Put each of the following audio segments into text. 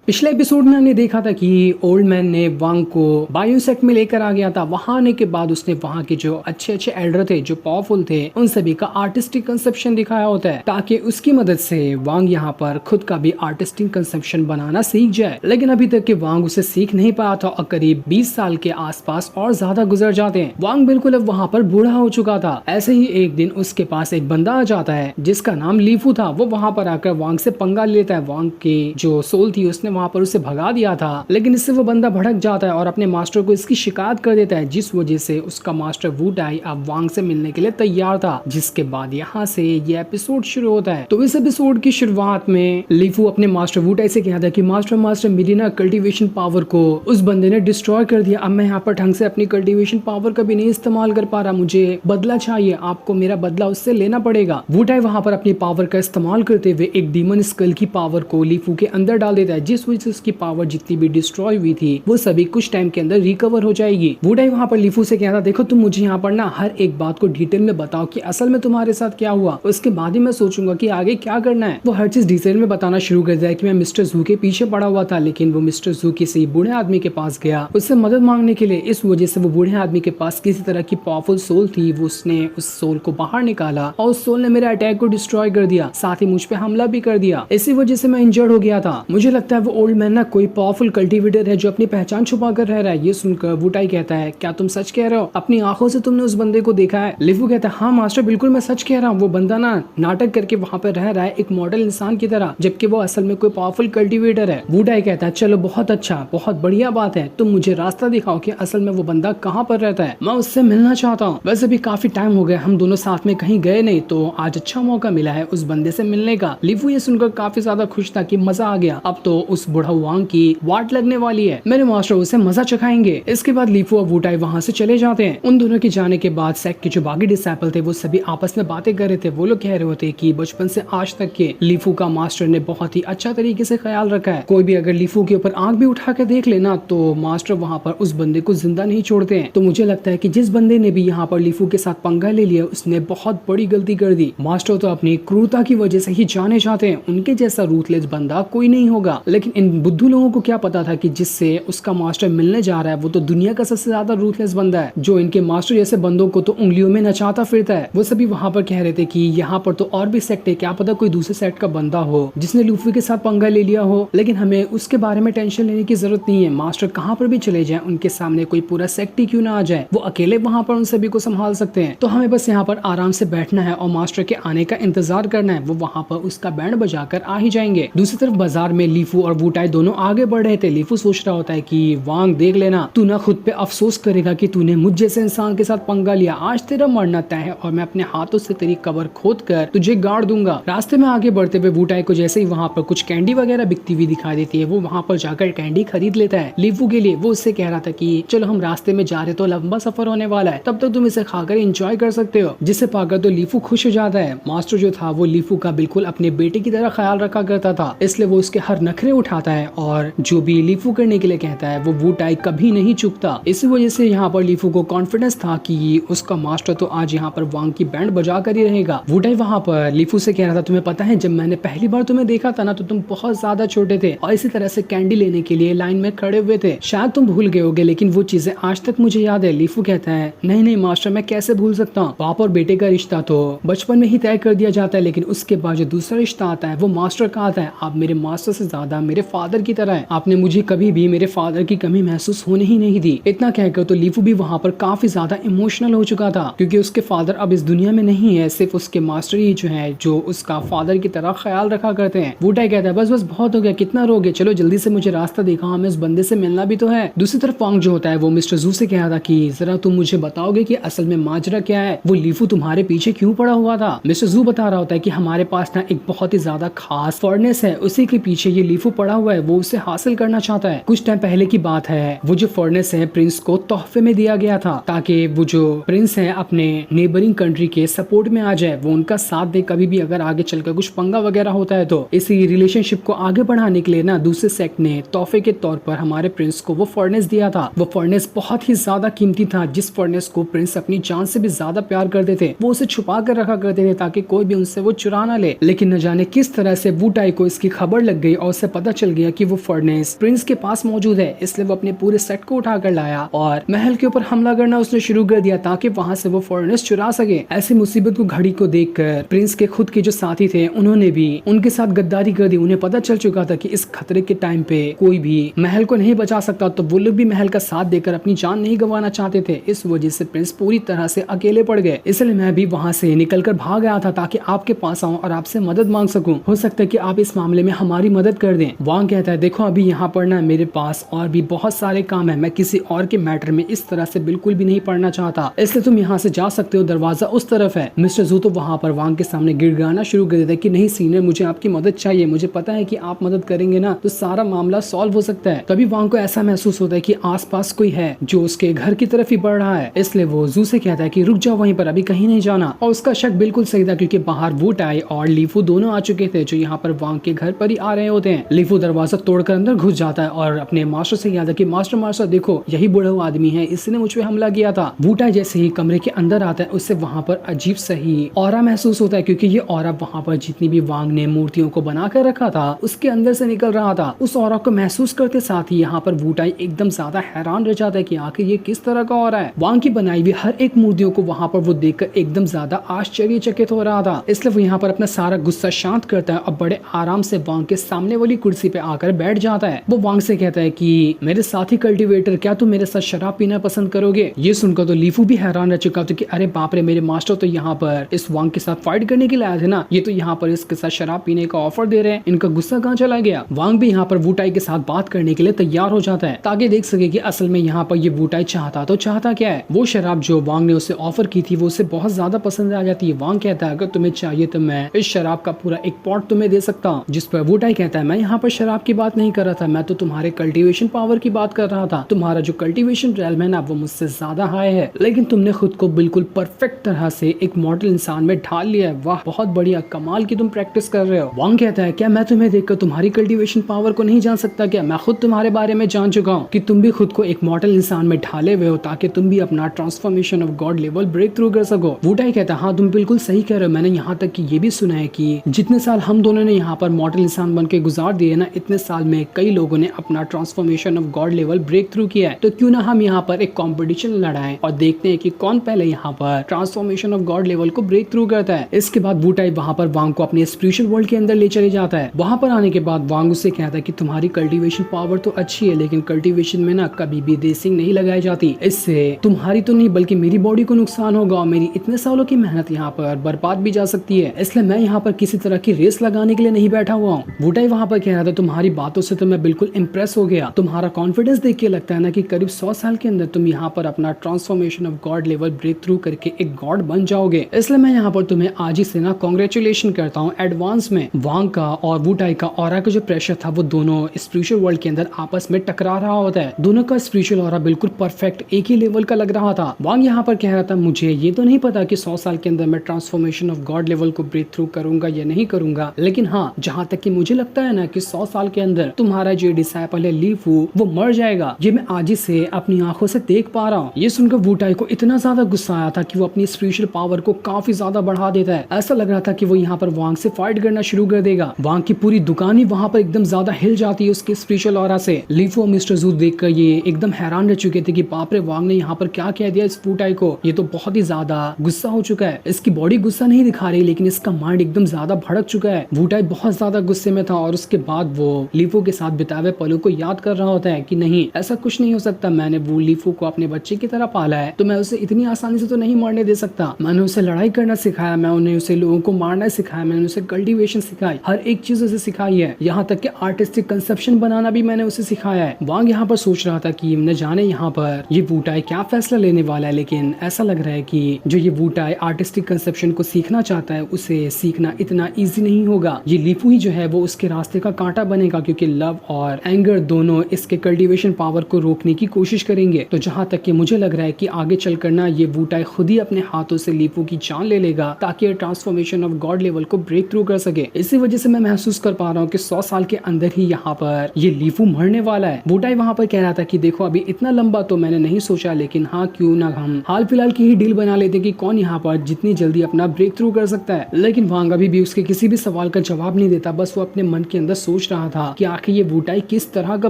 पिछले एपिसोड में हमने देखा था कि ओल्ड मैन ने वांग को बायोसेट में लेकर आ गया था। वहां आने के बाद उसने वहां के जो अच्छे अच्छे एल्डर थे, जो पावरफुल थे, उन सभी का आर्टिस्टिक कंसेप्शन दिखाया होता है ताकि उसकी मदद से वांग यहाँ पर खुद का भी आर्टिस्टिक कंसेप्शन बनाना सीख जाए। लेकिन अभी तक के वांग उसे सीख नहीं पाया था और करीब 20 साल के आसपास और ज्यादा गुजर जाते हैं। वांग बिल्कुल अब वहाँ पर बूढ़ा हो चुका था। ऐसे ही एक दिन उसके पास एक बंदा आ जाता है जिसका नाम लीफू था। वो वहाँ पर आकर वांग से पंगा लेता है। वांग की जो सोल थी उसने वहाँ पर उसे भगा दिया था, लेकिन इससे वो बंदा भड़क जाता है और अपने मास्टर को इसकी शिकायत कर देता है, जिस वजह से उसका मास्टर वू टाई अब वांग से मिलने के लिए तैयार था। जिसके बाद यहाँ से ये एपिसोड शुरू होता है। तो इस एपिसोड की शुरुआत में लीफू अपने मास्टर वू टाई से कहता है कि मास्टर मेरी ना कल्टीवेशन पावर को उस बंदे ने डिस्ट्रॉय कर दिया। अब मैं यहाँ पर ढंग से अपनी कल्टीवेशन पावर का भी नहीं इस्तेमाल कर पा रहा। मुझे बदला चाहिए, आपको मेरा बदला उससे लेना पड़ेगा। वू टाई वहाँ पर अपनी पावर का इस्तेमाल करते हुए एक डीमन स्कल की पावर को लीफू के अंदर डाल देता है, जिस वजह से उसकी पावर जितनी भी डिस्ट्रॉय हुई थी वो सभी कुछ टाइम के अंदर रिकवर हो जाएगी। वू टाई वहाँ पर लीफू से कहता, देखो तुम मुझे यहाँ पर ना हर एक बात को डिटेल में बताओ कि असल में तुम्हारे साथ क्या हुआ, उसके बाद ही मैं सोचूंगा कि आगे क्या करना है। वो हर चीज डिटेल में बताना शुरू कर दिया कि मैं मिस्टर जू के पीछे पड़ा हुआ था, लेकिन वो मिस्टर जू किसी बूढ़े आदमी के पास गया उससे मदद मांगने के लिए। इस वजह से वो बूढ़े आदमी के पास किसी तरह की पावरफुल सोल थी, वो उसने उस सोल को बाहर निकाला और उस सोल ने मेरे अटैक को डिस्ट्रॉय कर दिया, साथ ही मुझ पे हमला भी कर दिया। इसी वजह से मैं इंजर्ड हो गया था। मुझे लगता है वो ओल्ड मैन ना कोई पावरफुल कल्टीवेटर है जो अपनी पहचान छुपा कर रह रहा है। ये सुनकर वू टाई कहता है, क्या तुम सच कह रहे हो? अपनी आंखों से तुमने उस बंदे को देखा है? लीफू कहता है, हाँ मास्टर बिल्कुल मैं सच कह रहा हूँ। वो बंदा ना नाटक करके वहाँ पर रह रहा है एक मॉडल इंसान की तरह, जबकि वो असल में कोई पावरफुल कल्टीवेटर है। वू टाई कहता है, चलो बहुत अच्छा, बहुत बढ़िया बात है, तुम मुझे रास्ता दिखाओ कि असल में वो बंदा कहाँ पर रहता है, मैं उससे मिलना चाहता हूँ। वैसे भी काफी टाइम हो गया हम दोनों साथ में कहीं गए नहीं, तो आज अच्छा मौका मिला है उस बंदे से मिलने का। लीफू ये सुनकर काफी ज्यादा खुश था कि मजा आ गया, अब तो उस बुढ़ा वांग की वाट लगने वाली है, मेरे मास्टर उसे मजा चखाएंगे। इसके बाद लीफू और वू टाई वहाँ से चले जाते हैं। उन दोनों के जाने के बाद सेक्ट के जो बाकी डिसाइपल थे वो सभी आपस में बातें कर रहे थे। वो लोग कह रहे होते कि बचपन से आज तक के लीफू का मास्टर ने बहुत ही अच्छा तरीके से ख्याल रखा है। कोई भी अगर लीफू के ऊपर आंख भी उठा के देख लेना तो मास्टर वहाँ पर उस बंदे को जिंदा नहीं छोड़ते हैं। तो मुझे लगता है कि जिस बंदे ने भी यहाँ पर लीफू के साथ पंगा ले लिया उसने बहुत बड़ी गलती कर दी। मास्टर तो अपनी क्रूरता की वजह से ही जाने जाते हैं, उनके जैसा रूथलेस बंदा कोई नहीं होगा। लेकिन इन बुद्धू लोगों को क्या पता था कि जिससे उसका मास्टर मिलने जा रहा है वो तो दुनिया का सबसे ज्यादा रूथलेस बंदा है, जो इनके मास्टर जैसे बंदों को तो उंगलियों में नचाता फिरता है। वो सभी वहाँ पर कह रहे थे कि यहाँ पर तो और भी सेक्ट है, क्या पता कोई दूसरे सेक्ट का बंदा हो जिसने लूफी के साथ पंगा ले लिया हो, लेकिन हमें उसके बारे में टेंशन लेने की जरूरत नहीं है। मास्टर कहाँ पर भी चले जाए उनके सामने कोई पूरा सेक्ट ही क्यों ना आ जाए, वो अकेले वहाँ पर उन सभी को संभाल सकते हैं। तो हमें बस यहाँ पर आराम से बैठना है और मास्टर के आने का इंतजार करना है, वो वहाँ पर उसका बैंड बजाकर आ ही जाएंगे। दूसरी तरफ बाजार में लीफू और वू टाई दोनों आगे बढ़ रहे थे। लीफू सोच रहा होता है कि वांग देख लेना, तू ना खुद पे अफसोस करेगा कि तूने मुझ जैसे इंसान के साथ पंगा लिया, आज तेरा मरना तय है और मैं अपने हाथों से तेरी कब्र खोद कर तुझे गाड़ दूंगा। रास्ते में आगे बढ़ते हुए वू टाई को जैसे ही वहाँ पर कुछ कैंडी वगैरह बिकती हुई दिखाई देती है, वो वहाँ पर जाकर कैंडी खरीद लेता है लीफू के लिए। वो उससे कह रहा था कि चलो हम रास्ते में जा रहे तो लंबा सफर होने वाला है, तब तक तुम इसे खाकर एंजॉय कर सकते हो। जिसे पाकर तो लीफू खुश हो जाता है। मास्टर जो था वो लीफू का बिल्कुल अपने बेटे की तरह ख्याल रखा करता था, इसलिए वो उसके हर नखरे उठाता है और जो भी लीफू करने के लिए कहता है वो वू टाई कभी नहीं चुकता। इसी वजह से यहाँ पर लीफू को कॉन्फिडेंस था कि उसका मास्टर तो आज यहाँ पर वांग की बैंड बजा कर ही रहेगा। वू टाई वहाँ पर लीफू से कह रहा था, तुम्हें पता है जब मैंने पहली बार तुम्हें देखा था ना तो तुम बहुत ज्यादा छोटे थे और इसी तरह से कैंडी लेने के लिए लाइन में खड़े हुए थे, शायद तुम भूल गए होगे, लेकिन वो चीजें आज तक मुझे याद है। लीफू कहता है, नहीं नहीं मास्टर मैं कैसे भूल सकता हूँ, बाप और बेटे का रिश्ता तो बचपन में ही तय कर दिया जाता है, लेकिन उसके बाद जो दूसरा रिश्ता आता है वो मास्टर का आता है। आप मेरे मास्टर से ज्यादा मेरे फादर की तरह है, आपने मुझे कभी भी मेरे फादर की कमी महसूस होने ही नहीं दी। इतना कहकर तो लीफू भी वहाँ पर काफी ज्यादा इमोशनल हो चुका था, क्योंकि उसके फादर अब इस दुनिया में नहीं है, सिर्फ उसके मास्टर ही जो है जो उसका फादर की तरह ख्याल रखा करते हैं। वू टाई कहता है, बस बस बहुत हो गया, कितना रोगे, चलो जल्दी से मुझे रास्ता दिखाओ, हमें उस बंदे से मिलना भी तो है। दूसरी तरफ वांग जो होता है वो मिस्टर जू से कह रहा था कि जरा तुम मुझे बताओगे कि असल में माजरा क्या है, वो लीफू तुम्हारे पीछे क्यों पड़ा हुआ था। मिस्टर जू बता रहा होता है कि हमारे पास ना एक बहुत ही ज्यादा खास फर्नेस है, उसी के पीछे ये लीफू पड़ा हुआ है, वो उसे हासिल करना चाहता है। कुछ टाइम पहले की बात है, वो जो फर्नेस है प्रिंस को तोहफे में दिया गया था ताकि वो जो प्रिंस है अपने नेबरिंग कंट्री के सपोर्ट में आ जाए, वो उनका साथ दे कभी भी अगर आगे चलकर कुछ पंगा वगैरह होता है तो। इसी रिलेशनशिप को आगे बढ़ाने के लिए ना दूसरे सेक्ट ने तोहफे के तौर पर हमारे प्रिंस को वो फर्नेस दिया था। वो फर्नेस बहुत ही ज्यादा कीमती था, जिस फर्नेस को प्रिंस अपनी जान से भी ज्यादा प्यार करते थे। वो उसे छुपा कर रखा करते थे ताकि कोई भी उनसे वो चुरा ना ले। लेकिन न जाने किस तरह से वू टाई को इसकी खबर लग गई और उसे पता चल गया कि वो फर्नेस प्रिंस के पास मौजूद है, इसलिए वो अपने पूरे सेट को उठाकर लाया और महल के ऊपर हमला करना उसने शुरू कर दिया ताकि वहां से वो फर्नेस चुरा सके। ऐसी मुसीबत को घड़ी को देखकर प्रिंस के खुद के जो साथी थे उन्होंने भी उनके साथ गद्दारी कर दी। उन्हें पता चल चुका था कि इस खतरे के टाइम पे कोई भी महल को नहीं बचा सकता, तो वो लोग भी महल का साथ देकर अपनी जान नहीं गंवाना चाहते थे। इस वजह से प्रिंस पूरी तरह से अकेले पड़ गए। इसलिए मैं भी वहां से निकलकर भाग गया था ताकि आपके पास आऊं और आपसे मदद मांग सकूं। हो सकता है कि आप इस मामले में हमारी मदद कर दें। वांग कहता है देखो अभी यहाँ पर ना मेरे पास और भी बहुत सारे काम है, मैं किसी और के मैटर में इस तरह से बिल्कुल भी नहीं पढ़ना चाहता, इसलिए तुम यहाँ से जा सकते हो, दरवाजा उस तरफ है। मिस्टर जू तो वहाँ पर वांग के सामने गिड़गिड़ाना शुरू कर देता है कि नहीं सीनियर, मुझे आपकी मदद चाहिए, मुझे पता है कि आप मदद करेंगे ना तो सारा मामला सॉल्व हो सकता है। तभी वांग को ऐसा महसूस होता है कि आसपास कोई है जो उसके घर की तरफ ही बढ़ रहा है, इसलिए वो जू से कहता है कि रुक जाओ वहीं पर, अभी कहीं नहीं जाना। और उसका शक बिल्कुल सही था क्योंकि बाहर वू टाई और लीफू दोनों आ चुके थे जो यहाँ पर वांग के घर पर ही आ रहे होते हैं। लीफू दरवाजा तोड़कर अंदर घुस जाता है और अपने मास्टर से कहता है कि मास्टर देखो यही बूढ़ा आदमी है, इसने मुझ पे हमला किया था। वू टाई जैसे ही कमरे के अंदर आता है उससे वहाँ पर अजीब सही ऑरा महसूस होता है क्योंकि ये ऑरा वहाँ पर जितनी भी वांग ने मूर्तियों को बना कर रखा था उसके अंदर से निकल रहा था। उस ऑरा को महसूस करते साथ ही यहाँ पर वू टाई एकदम ज्यादा हैरान रह जाता है कि आखिर ये किस तरह का ऑरा है। वांग की बनाई हुई हर एक मूर्तियों को वहाँ पर वो देखकर एकदम ज्यादा आश्चर्यचकित हो रहा था, इसलिए वो यहाँ पर अपना सारा गुस्सा शांत करता है और बड़े आराम से वांग के सामने वाली कुर्सी पे आकर बैठ जाता है। वो वांग से कहता है कि मेरे साथी कल्टीवेटर, क्या तुम मेरे साथ शराब पीना पसंद करोगे? ये सुनकर तो लीफू भी हैरान रह चुका था कि अरे बाप रे, मेरे मास्टर तो यहाँ पर इस वांग के साथ फाइट करने के लिए आए थे ना, ये तो यहाँ पर इसके साथ शराब पीने का ऑफर दे रहे हैं, इनका गुस्सा कहाँ चला गया? वांग भी यहाँ पर वू टाई के साथ बात करने के लिए तैयार हो जाता है ताकि देख सके कि असल में यहाँ पर ये वू टाई चाहता क्या है। वो शराब जो वांग ने उसे ऑफर की थी वो उसे बहुत ज्यादा पसंद आ जाती है। वांग कहता है अगर तुम्हें चाहिए तो मैं इस शराब का पूरा एक पॉट तुम्हें दे सकता हूँ, जिस पर वू टाई कहता है मैं यहाँ पर शराब की बात नहीं कर रहा था, मैं तो तुम्हारे कल्टीवेशन पावर की बात कर रहा था। तुम्हारा जो कल्टीवेशन रेलम है ना वो मुझसे ज्यादा हाई है, लेकिन तुमने खुद को बिल्कुल परफेक्ट तरह से एक मॉडल इंसान में ढाल लिया है। वाह, बहुत बढ़िया, कमाल की तुम प्रैक्टिस कर रहे हो। वांग कहता है क्या मैं तुम्हें देखकर तुम्हारी कल्टीवेशन पावर को नहीं जान सकता क्या? मैं खुद तुम्हारे बारे में जान चुका हूँ कि तुम भी खुद को एक मॉडल इंसान में ढाले हुए हो ताकि तुम भी अपना transformation of god level break through कर सको। वू टाई कहता है हाँ तुम बिल्कुल सही कह रहे हो, मैंने यहाँ तक कि ये भी सुना है कि जितने साल हम दोनों ने यहाँ पर मॉडल इंसान बन के गुजार दिए ना, इतने साल में कई लोगों ने अपना transformation of god level break through किया है, तो क्यों ना हम यहाँ पर एक कॉम्पिटिशन लड़ाएं और देखते हैं कि कौन पहले यहाँ पर ट्रांसफॉर्मेशन ऑफ गॉड लेवल को ब्रेक थ्रू करता है। इसके बाद वू टाई वहाँ पर वांग को अपने स्पिरिचुअल वर्ल्ड के अंदर ले चले जाता है। वहाँ पर आने के बाद वांग उससे कहता है कि तुम्हारी कल्टीवेशन पावर तो अच्छी है, लेकिन कल्टीवेशन में ना कभी भी रेसिंग नहीं लगाई जाती, इससे तुम्हारी तो नहीं बल्कि मेरी बॉडी को नुकसान होगा और मेरी इतने सालों की मेहनत यहाँ पर बर्बाद भी जा सकती है, इसलिए मैं यहाँ पर किसी तरह की रेस लगाने के लिए नहीं बैठा हुआ हूँ। वू टाई वहाँ पर कह रहा था तुम्हारी बातों से तो मैं बिल्कुल इम्प्रेस हो गया, तुम्हारा कॉन्फिडेंस देख के लगता है ना कि करीब 100 साल के अंदर तुम यहाँ पर अपना transformation of god level break through करके एक गॉड बन जाओगे, इसलिए मैं यहाँ पर तुम्हें आज ही से ना कॉन्ग्रेचुलेशन करता हूँ एडवांस में। वांग का और वू टाई का ऑरा का जो प्रेशर था वो दोनों स्पिरिचुअल वर्ल्ड के अंदर आपस में टकरा रहा होता है, दोनों का स्पिरिचुअल ऑरा बिल्कुल परफेक्ट एक ही लेवल का लग रहा था। वांग यहाँ पर कह रहा था मुझे ये तो नहीं पता कि 100 साल के अंदर मैं ट्रांसफॉर्मेशन ऑफ गॉड लेवल को ब्रेक थ्रू करूंगा या नहीं करूंगा, लेकिन हाँ जहाँ तक कि मुझे लगता है ना कि 100 साल के अंदर तुम्हारा जो डिसाइपल है लीफू वो मर जाएगा, ये मैं आज ही से अपनी आंखों से देख पा रहा हूँ। ये सुनकर वू टाई को इतना ज्यादा गुस्सा आया था कि वो अपनी स्पिरिचुअल पावर को काफी ज्यादा बढ़ा देता है। ऐसा लग रहा था कि वो यहाँ पर वांग से फाइट करना शुरू कर देगा। वांग की पूरी दुकान ही वहाँ पर एकदम ज्यादा हिल जाती है उसके स्पिरिचुअल ऑरा से। लीफू और मिस्टर जू देखकर ये एकदम हैरान रह चुके थे कि बाप रे, वांग ने यहाँ पर क्या कह दिया इस वू टाई को, ये तो बहुत ही ज्यादा गुस्सा हो चुका है। इसकी बॉडी गुस्सा नहीं दिखा रही लेकिन इसका माइंड एकदम ज्यादा भड़क चुका है। वू टाई बहुत ज्यादा गुस्से में था और उसके बाद वो लीफू के साथ बिताए पलों को याद कर रहा होता है कि नहीं, ऐसा कुछ नहीं हो सकता, मैंने वो लीफू को अपने बच्चे की तरह पाला है तो मैं उसे इतनी आसानी से तो नहीं मरने दे सकता। मैंने उसे लड़ाई करना सिखाया, मैंने उसे लोगों को मारना सिखाया, मैंने उसे कल्टीवेशन सिखाई, हर एक चीज उसे सिखाई है, यहाँ तक कि आर्टिस्टिक कंसेप्शन बनाना भी मैंने उसे सिखाया है। वांग यहाँ पर सोच रहा था कि न जाने यहाँ पर ये वू टाई क्या फैसला लेने वाला है, लेकिन ऐसा लग रहा है कि जो ये वू टाई आर्टिस्टिक कंसेप्शन को सीखना चाहता है उसे सीखना इतना इजी नहीं होगा। ये लीफू ही जो है वो उसके रास्ते का कांटा बनेगा क्योंकि लव और एंगर दोनों इसके कल्टीवेशन पावर को रोकने की कोशिश करेंगे। तो जहाँ तक कि मुझे लग रहा है कि आगे चलकर ना ये वू टाई खुद ही अपने हाथों से लीफू की जान ले लेगा ताकि ट्रांसफॉर्मेशन ऑफ गॉड लेवल को ब्रेक थ्रू कर सके। इसी वजह से मैं महसूस कर पा रहा हूँ कि 100 साल के अंदर ही यहाँ पर ये लीफू मरने वाला है। वू टाई वहाँ पर कह रहा था कि देखो अभी इतना लंबा तो मैंने नहीं सोचा, लेकिन हाँ क्यों ना हम हाल फिलहाल की ही डील बना लेते कि कौन यहाँ पर जितनी जल्दी अपना ब्रेक थ्रू कर सकता है। लेकिन वांग अभी भी उसके किसी भी सवाल का जवाब नहीं देता, बस वो अपने मन के अंदर सोच सोच रहा था कि आखिर ये वूटाई किस तरह का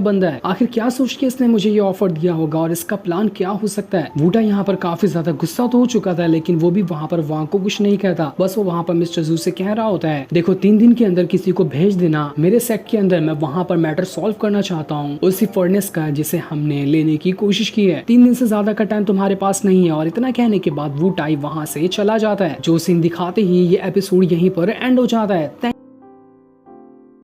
बंदा है, आखिर क्या सोच के इसने मुझे ये ऑफर दिया होगा और इसका प्लान क्या हो सकता है। वूटाई यहाँ पर काफी ज्यादा गुस्सा तो हो चुका था, लेकिन वो भी वहाँ पर वांग को कुछ नहीं कहता। बस वो वहाँ पर मिस्टर जू से कह रहा होता है, देखो 3 दिन के अंदर किसी को भेज देना मेरे सेट के अंदर, मैं वहाँ पर मैटर सॉल्व करना चाहता हूँ उसी फर्नेस का जिसे हमने लेने की कोशिश की है। 3 दिन से ज्यादा का टाइम तुम्हारे पास नहीं है। और इतना कहने के बाद वूटाई वहाँ से चला जाता है। जो सीन दिखाते ही ये एपिसोड यहीं पर एंड हो जाता है।